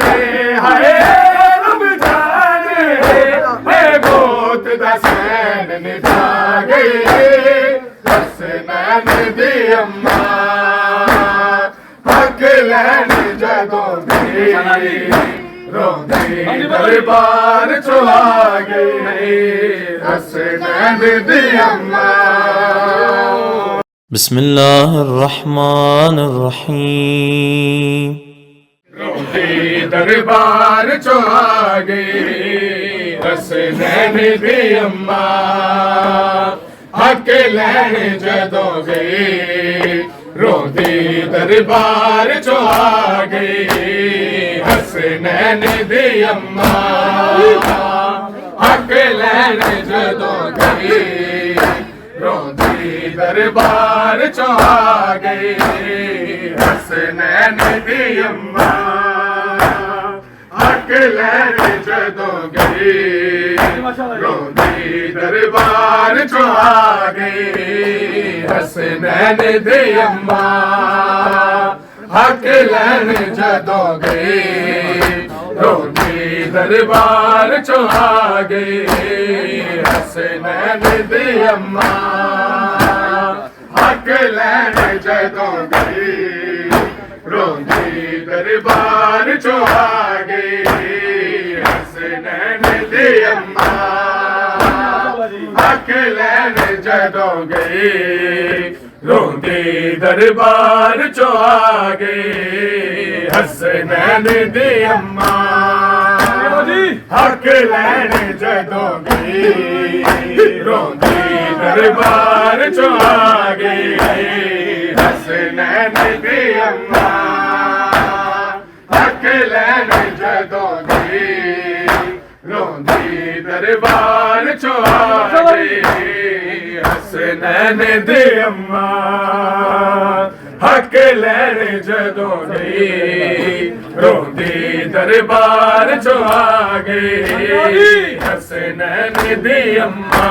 में हाय रब जाने मैं मौत दा सैन निभा गई हसनैन दी अम्मा हक लैन जदों गई रोंदी दरबार चो आ गई हसनैन दी अम्मा। बिस्मिल्लाहिर रहमानिर रहीम। रोंदी दरबार चो आ गई हसनैन दी अम्मा हक लैन जदों गई रोंदी दरबार चो आ गई हसनैन दी अम्मा हक लैन जदों गई रोंदी दरबार चो आ गई हसनैन दी अम्मा हक लैन जदों गई रोंदी दरबार चो आ गई हसनैन दी अम्मा हक लैन जदों गई रोंदी दरबार चो आ गई हसनैन दी अम्मा हक लैन जदों गई रोंदी दरबार चो आ गई हसनैन दी अम्मा हक लैन जदों गई रोंदी दरबार चो आ गई हसनैन दी अम्मा हक लैन जदों गई रोंदी दरबार चो आ गई हसनैन दी अम्मा हक लैन जदों गई रोंदी दरबार चो आ गई हसनैन दी अम्मा हक लैन जदों गई रोंदी दरबार चो आ गई हसनैन दी अम्मा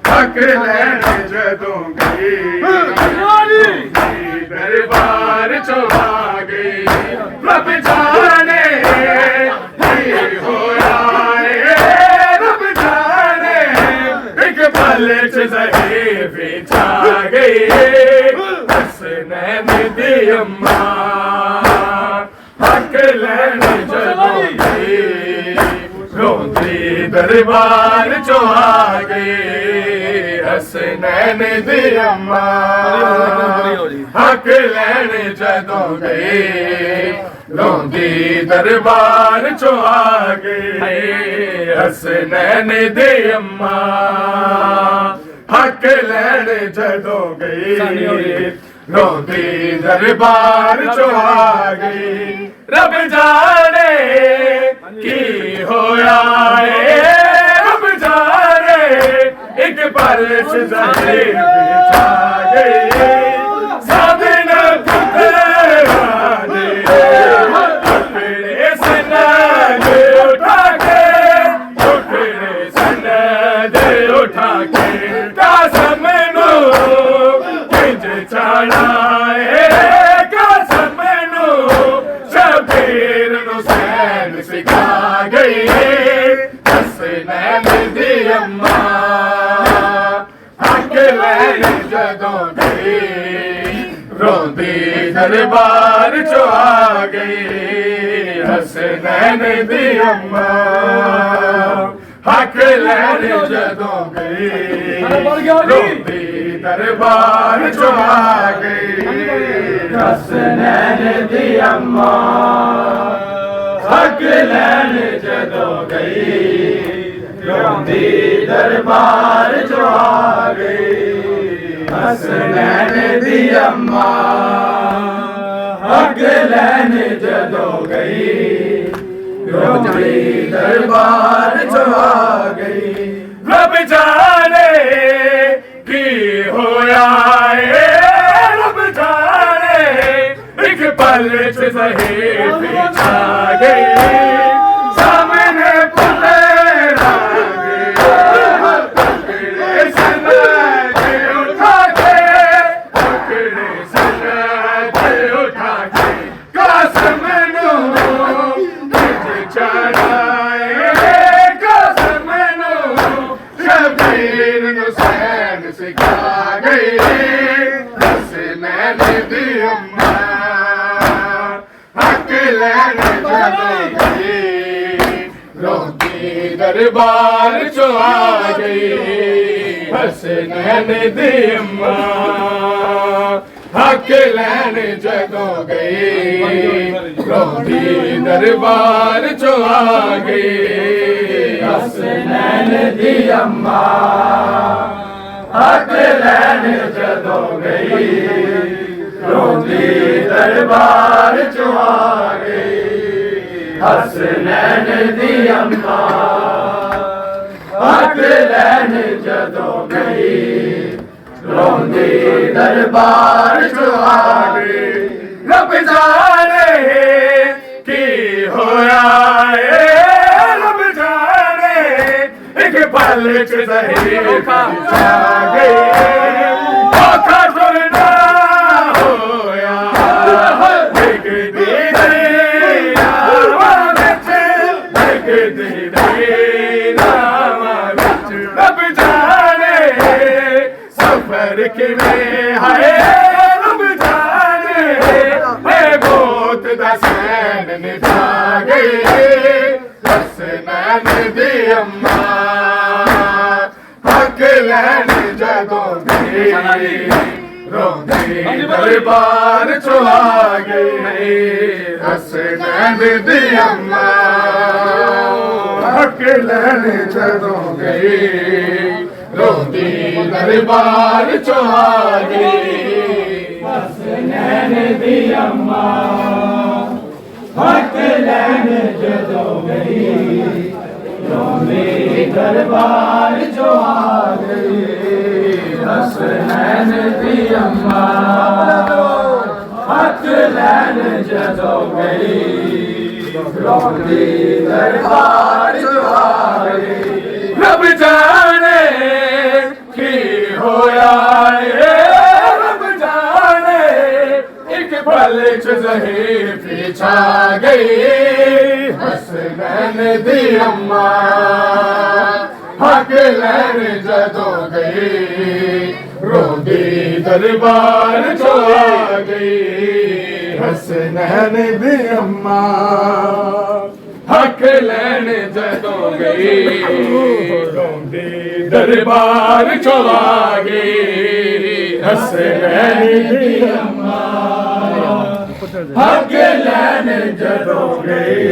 हक लैन जदों गई रोंदी दरबार चो आ गई रब जाने की होया रब जाने एक पल च ज़हीफ़ी छा गई हसनैन दी अम्मा हक लैन जदों गई रोंदी दरबार चो आ गई हसनैन दी अम्मा हक लैन जदों गई रोंदी दरबार चो आ गई हसनैन दी अम्मा हक लैन जदों गई रोंदी दरबार चो आ गई रब जाने की होया रब जाने एक पल च ज़हीफ़ी छा गई साधन पुत्राने टुकड़े सनद उठा के टुकड़े सनद उठा के कसम नू किंज चढ़ाए कसम नू शबीर हुसैन सिखा गई हसनैन दी अम्मा हक लैन जदों गई रोंदी दरबार चो आ गई हसनैन दी अम्मा हक लैन जदों गई रोंदी दरबार चो आ गई हसनैन दी अम्मा हक लैन जदों गई रोंदी दरबार चो आ गई हसनैन दी अम्मा हक लैन जदों गई रोंदी दरबार चो आ गई रब जाने की होया रब जाने एक पल च ज़हीफ़ी छा गई सामने पुलेरा टुकड़े सनद उठा के टुकड़े सनद उठा के कसम नू लैन जदों गई रोंदी दरबार चो आ गई हसनैन दी अम्मा हक लैन जदों गई रोंदी दरबार चो आ गई हसनैन दी अम्मा हक लैन जदों गई रोंदी दरबार चो आ गई हसनैन दी अम्मा हक लैन जदों गई रोंदी दरबार चो आ गई रब जाने की होया रब जाने एक पल च ज़हीर छा गई औखा टुरना होया एक रब जाने सफर किवें है रब जाने मौत दा सैन निभा गई हसनैन दी अम्मा हक लैन जदों गई रोंदी दरबार चो आ गई हसनैन दी अम्मा हक लैन जदों गई रोंदी दरबार चो आ गई हसनैन दी अम्मा हक लैन जदों गई रोंदी दरबार चो आ गई हसनैन दी अम्मा हक लैन जदों गई रोंदी दरबार चो आ गई रब जाने की होया रब जाने एक पल च ज़हीर पीछा गई हसनैन दी अम्मा हक लैन जदों गई रोंदी दरबार चो आ गई हसनैन दी अम्मा हक लैन जदों गई रोंदी दरबार चो आ गई हसनैन दी अम्मा हक लैन जदों गई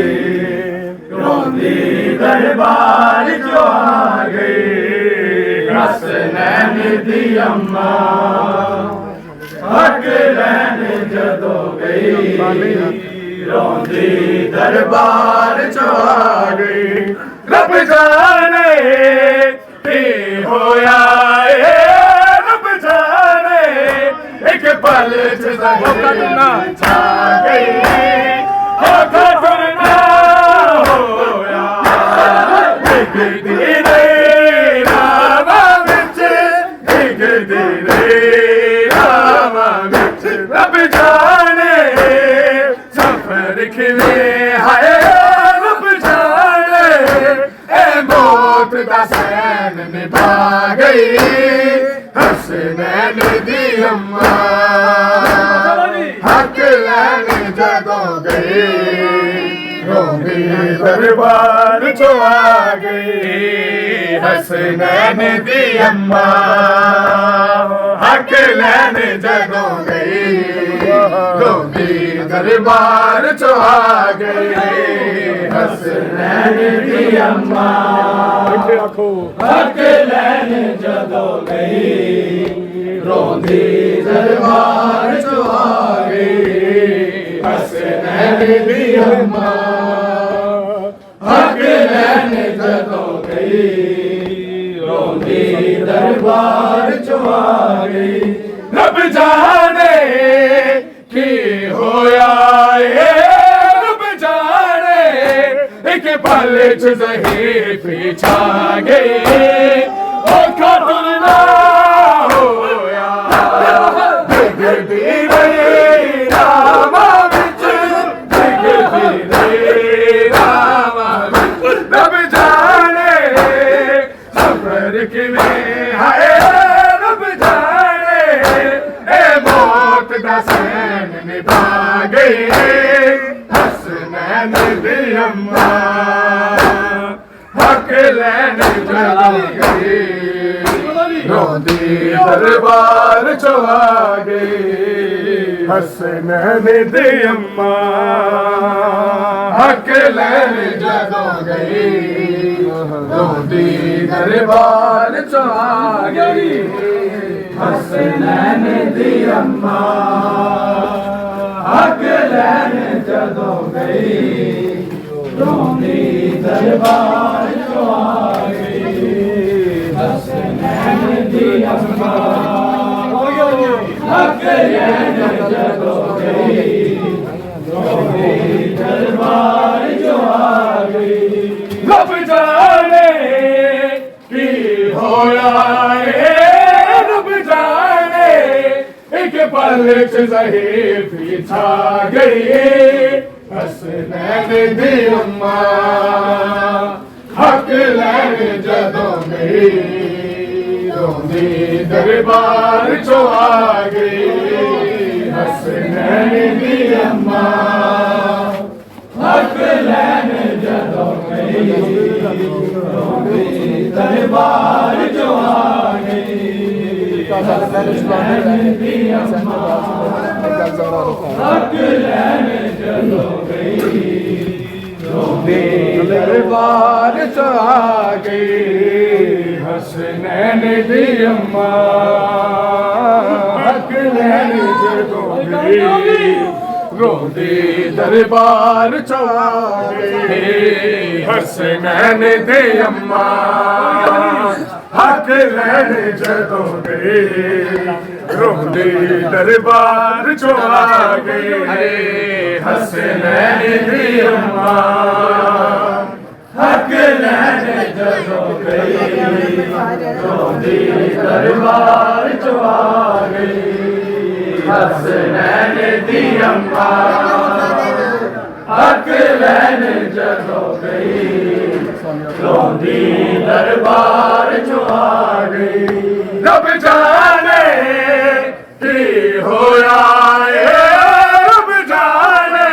रोंदी दरबार चो आ गई हसनैन दी अम्मा हक लैन जदों गई रोंदी दरबार चो आ गई रब जाने की होया रब जाने एक पल च ज़हीर छा गई औखा टुरना होया एक धीरे रावा विच एक धीरे रावा विच रब जाने सफर किवें है रब जाने मौत दा सैन निभा गई हसनैन दी अम्मा हक लैन जदों गई रोंदी दरबार चो आ गई हसनैन दी अम्मा हक लैन जदों गई रोंदी दरबार चो आ गई हसनैन दी अम्मा हक लैन जदों गई रोंदी दरबार चो आ गई हसनैन दी अम्मा हक लैन जदों गई रोंदी दरबार चो आ गई रब जाने की होया रब जाने एक पल च ज़हीर पीछा गई औखा टुरना होया रावा विच रब जाने सफर किवें है रब जाने मौत दा सैन निभा गई लैन दी अम्मा हक लैन जदों गई रोंदी दरबार चो आ गई हसनैन दी अम्मा हक लैन जदों गई रोंदी दरबार चो आ गई हसनैन दी अम्मा हक लैन जदों गई रोंदी दरबार चो आ गई हसनैन दी अम्मा हक लैन जदों गई रोंदी दरबार चो आ गई रब जाने की होया रब जाने एक पल च ज़हीर पीछा गई हसनैन दी अम्मा हक लैन जदों गई रोंदी दरबार चो आ गई हसनैन दी अम्मा हक लैन जदों गई रोंदी दरबार चो आ गई हसनैन दी अम्मा हक लैन जदों गई रोंदी दरबार चो आ गई हसनैन दी अम्मा हक लैन जदों गई रोंदी दरबार चो आ गई हसनैन दी अम्मा हक लैन जदों गई रोंदी दरबार चो आ गई हसनैन दी अम्मा हक लैन जदों गई रोंदी दरबार चो आ गई हसनैन दी अम्मा हक लैन जदों गई रोंदी दरबार चो आ गई रब जाने की होया रब जाने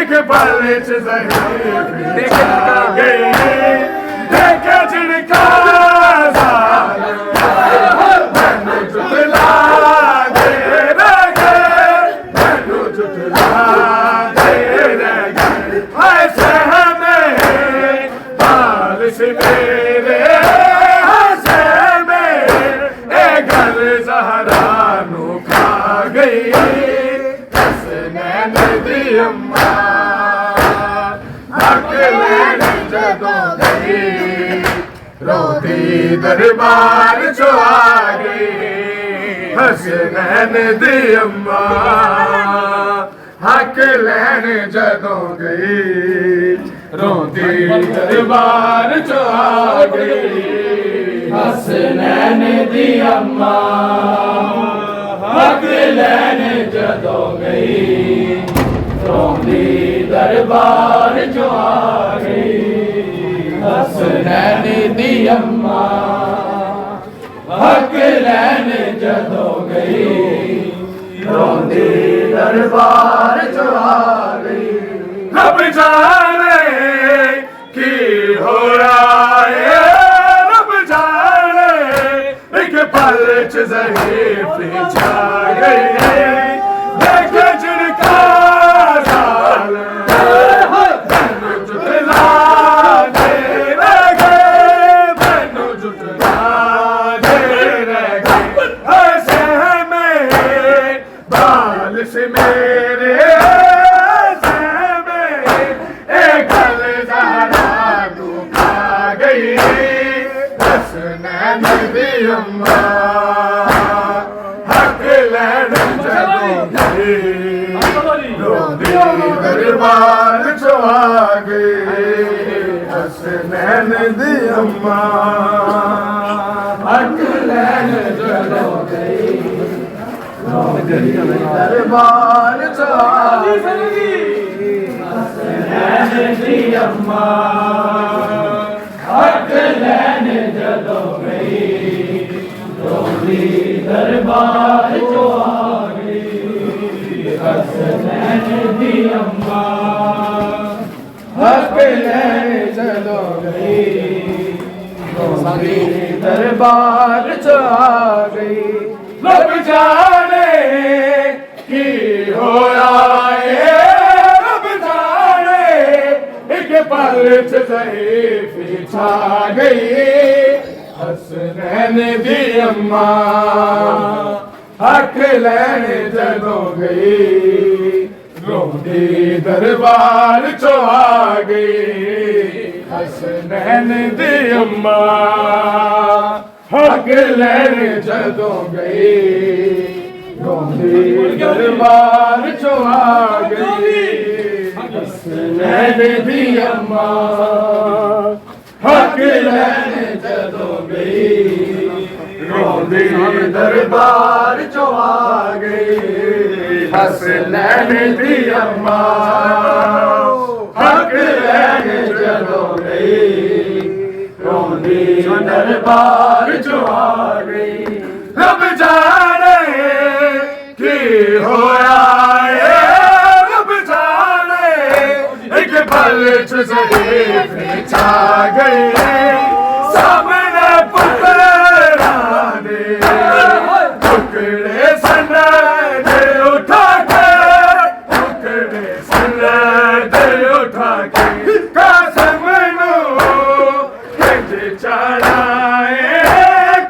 एक पल च ज़हीर पीछा गई देखे जिनका मैनू जुटला दे गए मैनू जुटला दे गए ऐसे हमें बालिश मेरे हंसे में ए गल ज़हरा नू खा गई हसनैन दी अम्मा हक लैन जदों गई रोंदी दरबार चो आ गई हसनैन दी अम्मा हक लैन जदों गई रोंदी दरबार चो आ गई हसनैन दी अम्मा हक लैन जदों गई रोंदी दरबार चो आ गई हसनैन दी अम्मा हक लैन जदों गई रोंदी दरबार चो आ गई रब जाने की होया रब जाने एक पल च ज़हीर पीछा गई देखे जिनका मैनू जुटला दे गए मैनू जुटला दे गए ऐसे में बालिश मेरे ऐसे में एक गल ज़हरा नू खा गई हसनैन दी अम्मा हक लैन जदों गई रोंदी दरबार चो आ गई हसनैन दी अम्मा हक लैन जदों गई रोंदी दरबार चो आ गई हसनैन दी अम्मा हक लैन जदों गई रोंदी दरबार चो आ गई हसनैन दी अम्मा ਲੈਣ ਜਦੋਂ ਗਈ ਰੋਂਦੀ ਦਰਬਾਰ ਚ ਆ ਗਈ ਰੱਬ ਜਾਣੇ ਕੀ ਹੋਇਆ ਏ ਰੱਬ ਜਾਣੇ ਇੱਕ ਪਲ ਚ ਜ਼ਹੀਫੀ ਛਾ ਗਈ ਹਸਨੈਨ ਦੀ ਅੰਮਾ ਹੱਕ ਲੈਣ ਜਦੋਂ ਗਈ ਰੋਂਦੀ ਦਰਬਾਰ ਚੋਂ ਆ ਗਈ ਹਸਨੈਨ ਦੀ ਅੰਮਾ ਹੱਕ ਲੈਣ ਜਦੋਂ ਗਈ ਰੋਂਦੀ ਦਰਬਾਰ ਚੋਂ ਆ ਗਈ ਹਸਨੈਨ ਦੀ ਅੰਮਾ ਹੱਕ ਲੈਣ ਜਦੋਂ ਗਈ ਰੋਂਦੀ ਦਰਬਾਰ ਚੋਂ ਆ ਗਈ ਹਸਨੈਨ ਦੀ ਅੰਮਾ ਹੱਕ ਲੈਣ ਜਦੋਂ ਗਈ ਰੋਂਦੀ ਦਰਬਾਰ ਚੋਂ ਆ ਗਈ ਰੱਬ ਜਾਣੇ ਕੀ ਹੋਇਆ ਏ ਰੱਬ ਜਾਣੇ ਇੱਕ ਪਲ ਚ ਜ਼ਹੀਫੀ ਛਾ ਗਈ ਸਾਹਮਣੇ ਪੁੱਤਰਾਂ ਦੇ ਟੁਕੜੇ ਸਨ ਦੇ ਉਠਾ ਕੇ ਟੁਕੜੇ ਸਨ ਦੇ ਉਠਾ ਕੇ ਕਾਸਮ ਨੂੰ ਕਿੰਜ ਚੜਾਏ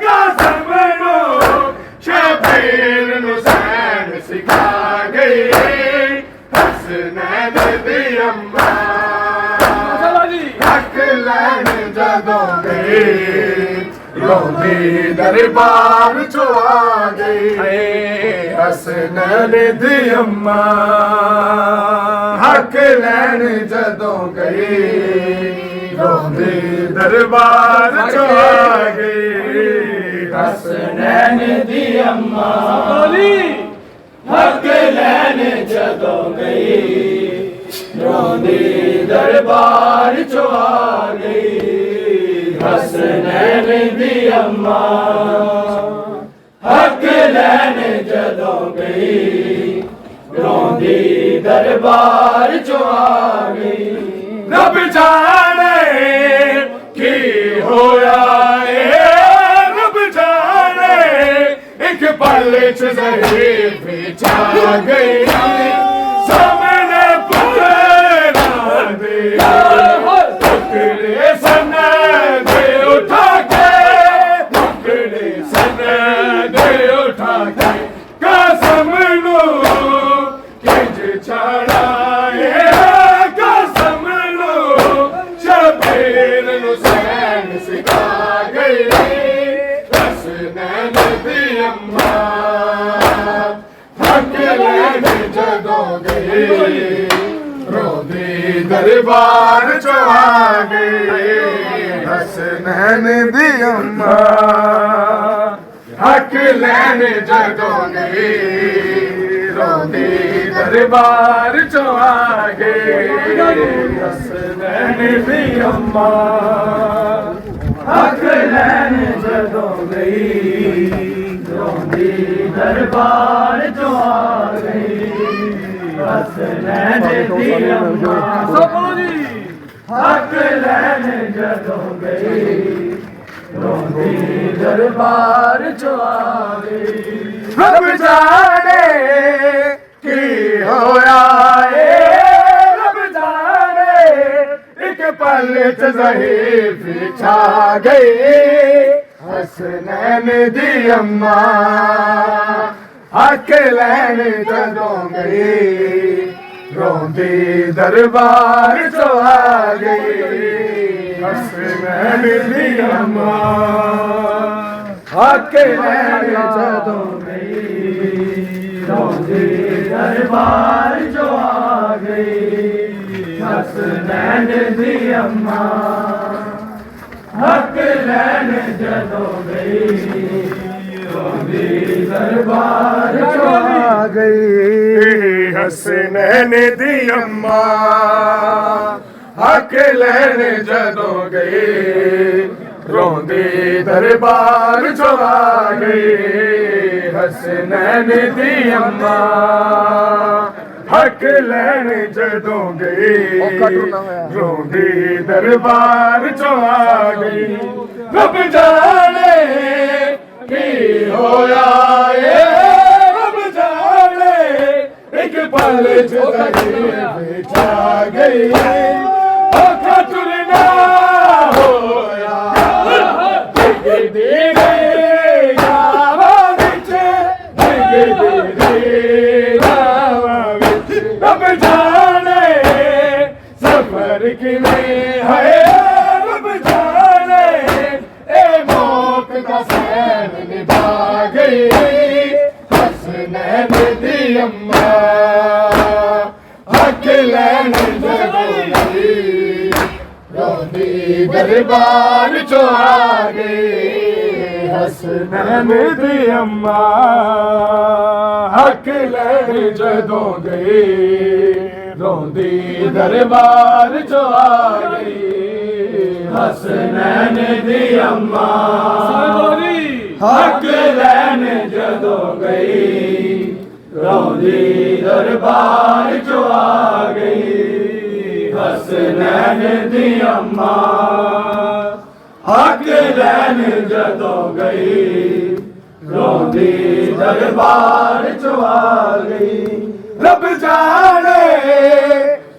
ਕਾਸਮ ਨੂੰ ਸ਼ਬੀਰ ਨੂੰ ਸੈਨ ਸਿਖਾ ਗਈ ਹਸਨੈਨ ਦੀ ਅੰਮਾ ਹੱਕ ਲੈਣ ਜਦੋਂ ਗਈ ਰੋਂਦੀ ਦਰਬਾਰ ਚੋਂ ਆ ਗਈ ਹਸਨੈਨ ਦੀ ਅੰਮਾ ਹੱਕ ਲੈਣ ਜਦੋਂ ਗਈ ਰੋਂਦੀ ਦਰਬਾਰ ਚੋਂ ਆ ਗਈ ਹਸਨੈਨ ਦੀ ਅੰਮਾ ਹੱਕ ਲੈਣ ਜਦੋਂ ਗਈ ਰੋਂਦੀ ਦਰਬਾਰ ਚੋਂ ਆ ਗਈ ਹਸਨੈਨ ਦੀ ਅੰਮਾ ਹੱਕ ਲੈਣ ਜਦੋਂ ਗਈ ਰੋਂਦੀ ਦਰਬਾਰ ਚੋਂ ਆ ਗਈ ਰੱਬ ਜਾਣੇ ਕੀ ਹੋਇਆ ਏ ਰੱਬ ਜਾਣੇ ਇੱਕ ਪਲ ਚ ਜ਼ਹੀਫੀ ਛਾ ਗਈ ਸਾਹਮਣੇ ਪੁੱਤਰਾਂ ਦੇ ਟੁਕੜੇ ਸਨ ਦੇ ਉਠਾ ਕੇ ਟੁਕੜੇ ਸਨ ਦੇ ਉਠਾ ਕੇ ਕਾਸਮ ਨੂੰ ਕਿੰਜ ਚੜਾਏ ਕਾਸਮ ਨੂੰ ਸ਼ਬੀਰ ਨੂੰ ਸੈਨ ਸਿਖਾ ਗਈ ਹਸਨੈਨ ਦੀ ਅੰਮਾ ਹੱਕ ਲੈਣ ਜਦੋਂ ਗਈ ਰੋਂਦੀ ਦਰਬਾਰ ਚੋਂ ਆ ਗਈ ਹਸਨੈਨ ਦੀ ਅੰਮਾ ਹੱਕ ਲੈਣ ਜਦੋਂ ਗਈ ਰੋਂਦੀ ਦਰਬਾਰ ਚੋਂ ਆ ਗਈ ਹਸਨੈਨ ਦੀ ਅੰਮਾ ਹੱਕ ਲੈਣ ਜਦੋਂ ਗਈ ਰੋਂਦੀ ਦਰਬਾਰ ਚੋਂ ਆ ਗਈ ਹਸਨੈਨ ਦੀ ਅੰਮਾ ਸੋ ਬੋਲੋ ਜੀ ਹੱਕ ਲੈਣ ਜਦੋਂ ਗਈ ਰੋਂਦੀ ਦਰਬਾਰ ਚੋਂ ਆ ਗਈ ਰੱਬ ਜਾਣੇ ਕੀ ਹੋਇਆ ਏ ਰੱਬ ਜਾਣੇ ਇੱਕ ਪਲ ਚ ਜ਼ਹੀਫੀ ਛਾ ਗਈ ਹਸਨੈਨ ਦੀ ਅੰਮਾ ਹੱਕ ਲੈਣ ਜਦੋਂ ਗਈ ਰੋਂਦੀ ਦਰਬਾਰ ਚੋਂ ਆ ਗਈ ਹਸਨੈਨ ਦੀ ਅੰਮਾ ਹੱਕ ਲੈਣ ਜਦੋਂ ਗਈ ਰੋਂਦੀ ਦਰਬਾਰ ਚੋਂ ਆ ਗਈ ਹਸਨੈਨ ਦੀ ਅੰਮਾ ਹੱਕ ਲੈਣ ਜਦੋਂ ਗਈ ਰੋਂਦੀ ਦਰਬਾਰ ਚੋਂ ਆ ਗਈ ਹਸਨੈਨ ਦੀ ਅੰਮਾ ਹੱਕ ਲੈਣ ਜਦੋਂ ਗਈ ਰੋਂਦੀ ਦਰਬਾਰ ਚੋਂ ਆ ਗਈ ਹਸਨੈਨ ਦੀ ਅੰਮਾ हक लैन जदों गई रोंदी दरबार चों आ गई रब जाने की होया ए रब जाने एक पल च बिछा गई औखा तुरना होया रब जाने सफर किवें है रब जाने ए मौत का सैर निभा गई हसनैन दी अम्मा हक लैन जदों गई रोंदी दरबार चों आ गई हसनैन दी अम्मा हक लैन जदों गई रोंदी दरबार चों आ गई हसनैन दी अम्मा हक लैन जदों गई रोंदी दरबार चों आ गई हसनैन दी अम्मा हक लैन जदों गई रोंदी दरबार चों आ गई रब जाने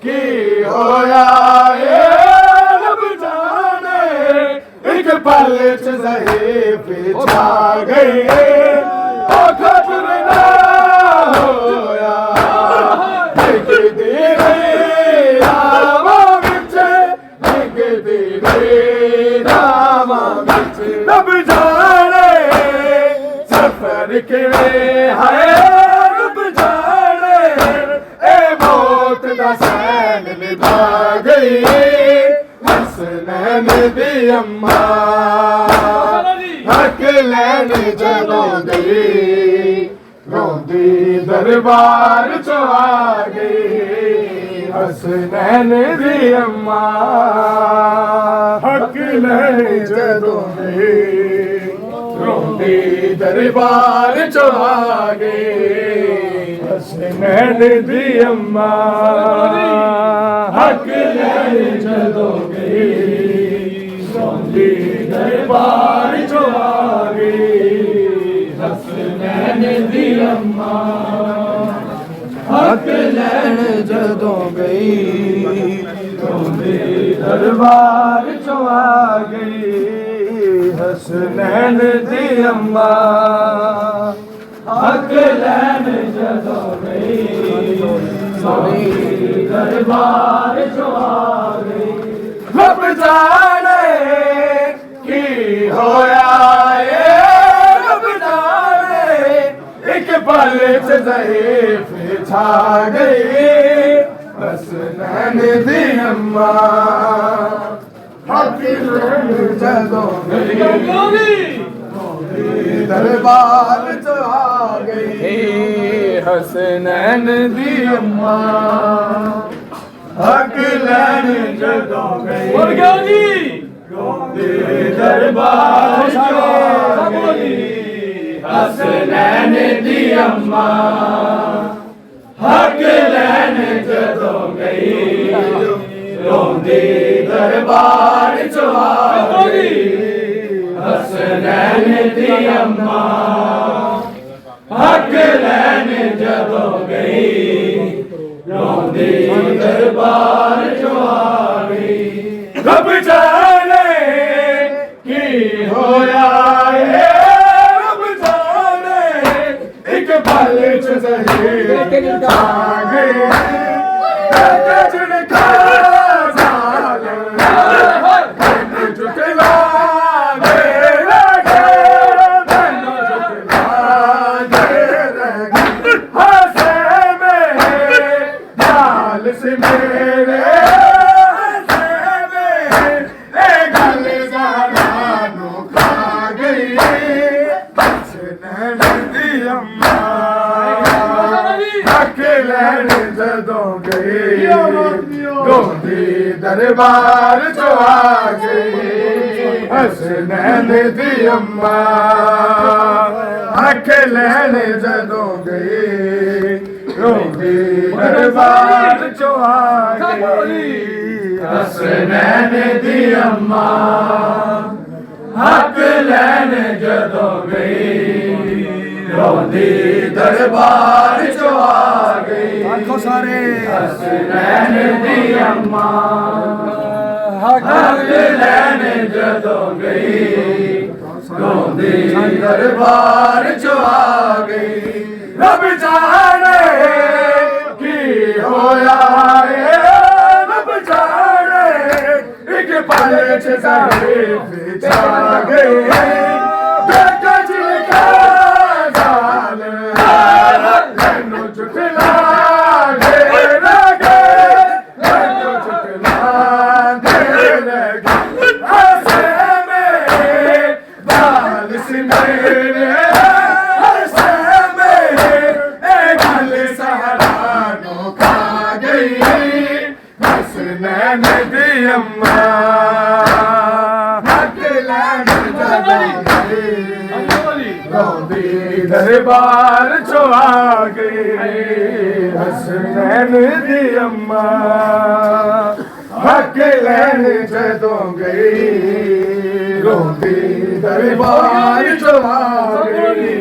की होया ए रब जाने एक पल च ज़हीफ़ छा गई औखा तुरना होया लिखदी रही रावां विच लिखदी रही रावां विच रब जाने सफर किवें है रब जाने ए मौत दा सैन निभा गई हसनैन दी अम्मा हक लैन जदों गई रोंदी दरबार चों आ गई हसनैन दी अम्मा हक लैन जदों गई रोंदी दरबार चों आ गई हसनैन दी अम्मा हक लैन जदों गई रोंदी दरबार चों आ गई हसनैन दी अम्मा हक लैन जदों गई रोंदी दरबार चों आ गई हसनैन दी अम्मा हक लैन जदों गई रोंदी दरबार चों आ गई रब जाने की होया ए रब जाने एक पल च ज़हीफ़ छा गई हसनैन दी अम्मा हक लैन जदों गई दरबार चों आ गई हसनैन दी अम्मा हक लैन जदों गई रोंदी दरबार चों आ गई हसनैन दी अम्मा हक लैन जदों गई रोंदी दरबार चों आ गई हसनैन दी अम्मा हक लैन जदों गई रोंदी दरबार चों आ गई रब जाने की होया ए रब जाने एक पल च ज़हीफ़ छा गई झुका झुकला से मेरे गल ज़ारानू खा गई हसनैन दी अम्मा हक लैन जदों गई रोंदी दरबार चों आ गई हसनैन दी अम्मा हक लैन जदों गई रोंदी दरबार चो आ गई हसनैन दी अम्मा हक लैन जदों गई रोंदी दरबार चो आ गई आखो सारे हसनैन दी अम्मा हक लैन जदों गई रोंदी दरबार चो आ गई रब जाने की होया रब जाने एक पल च सारे बिछा गई बेटा जी का जाल लैनू चुटला दे लगे लैनू चुटला दे लगे हंसे में बाल से मेरे हंसे में एक गल सहारानो खा गई हसनैन दी अम्मा हक लैन जदों गई रोंदी दरबार चो आ गई हसनैन दी अम्मा हक लैन जदों गई रोंदी दरबार चो आ गई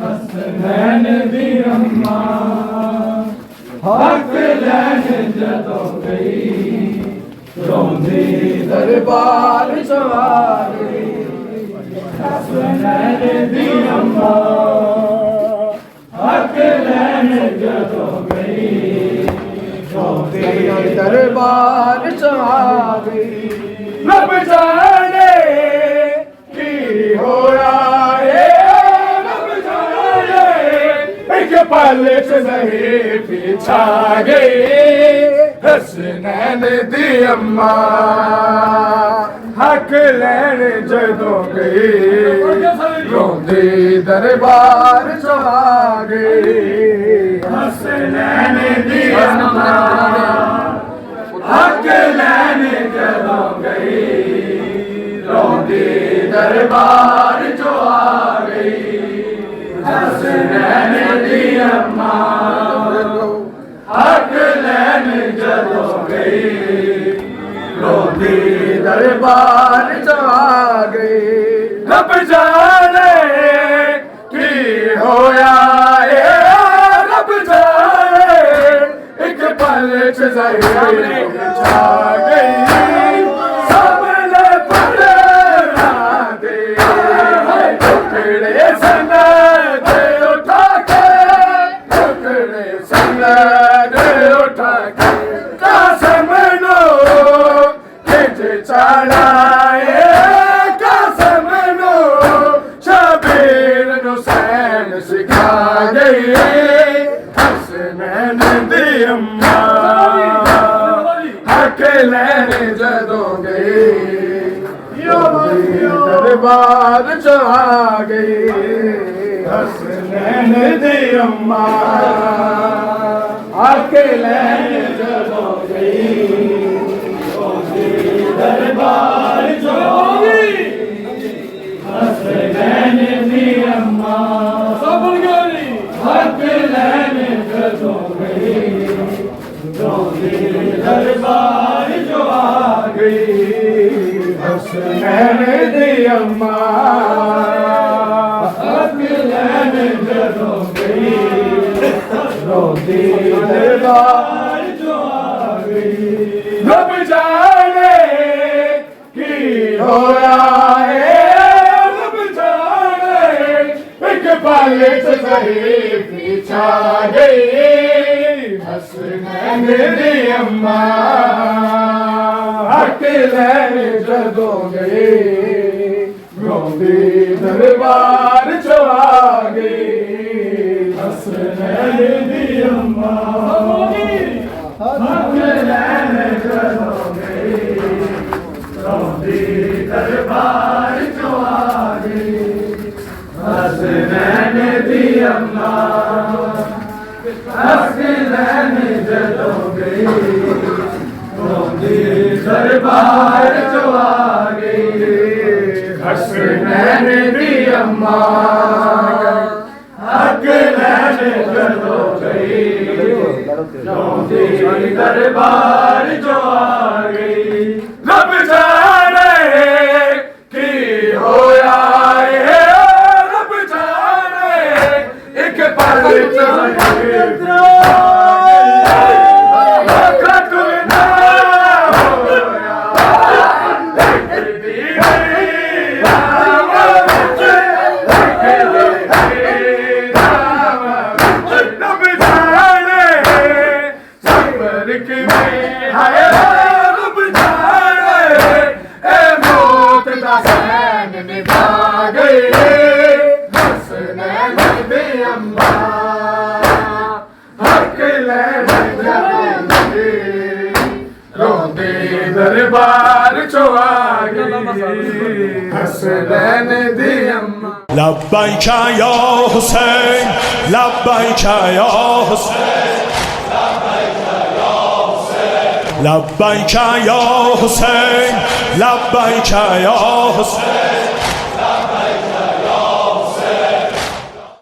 हसनैन दी अम्मा हक लैन जदों गई रोंदी दरबार चो आ गई हसनैन दी अम्मा हक लैन जदों गई रोंदी दरबार चो आ गई रब जाने की होया रब जाने एक पल च नहीं पीछा गई हसनैन दी अम्मा हक लैन जदों गई रोंदी दरबार चो आ गई हसनैन दी अम्मा हक लैन जदों गई रोंदी दरबार चो आ गई हसनैन दी अम्मा हक लैन जदों गई रोंदी दरबार चो आ गई रब जाने की होया रब जाने एक पल च ज़हीर छा गई सामने पड़े दे टुकड़े सना दे उठा के टुकड़े सना दे उठा के कसम नो खिंच चढ़ाए कसम नो शबीर नो सैन सिखा गई हसनैन दी अम्मा हक लैन जदों गई दरबार चो आ गई हसनैन दी अम्मा हक लैन जदों गई दरबार चो आ गई हसनैन दी अम्मा हक लैन जदों गई रोंदी दरबार चो आ गई हसनैन दी अम्मा हक लैन जदों गई रोंदी दरबार चो आ गई रब जाने की होया रब जाने एक पल च ज़हीर पीछा गई हसनैन दी अम्मा हक लैन जदों गई रोंदी दरबार चो आ गई हसनैन दी अम्मा हक लैन जदों गई रोंदी दरबार चो आ गई हसनैन दी अम्मा हक लैन जदों गई रोंदी दरबार चो आ गई हसनैन दी अम्मा हक लैन जदों गई रोंदी दरबार जो आ गई रब जाने की होया है रब जाने एक पल चाहिए दरबार चो आ गई हसनैन दी अम्मा لبيك يا حسين لبيك يا حسين لبيك يا حسين لبيك يا حسين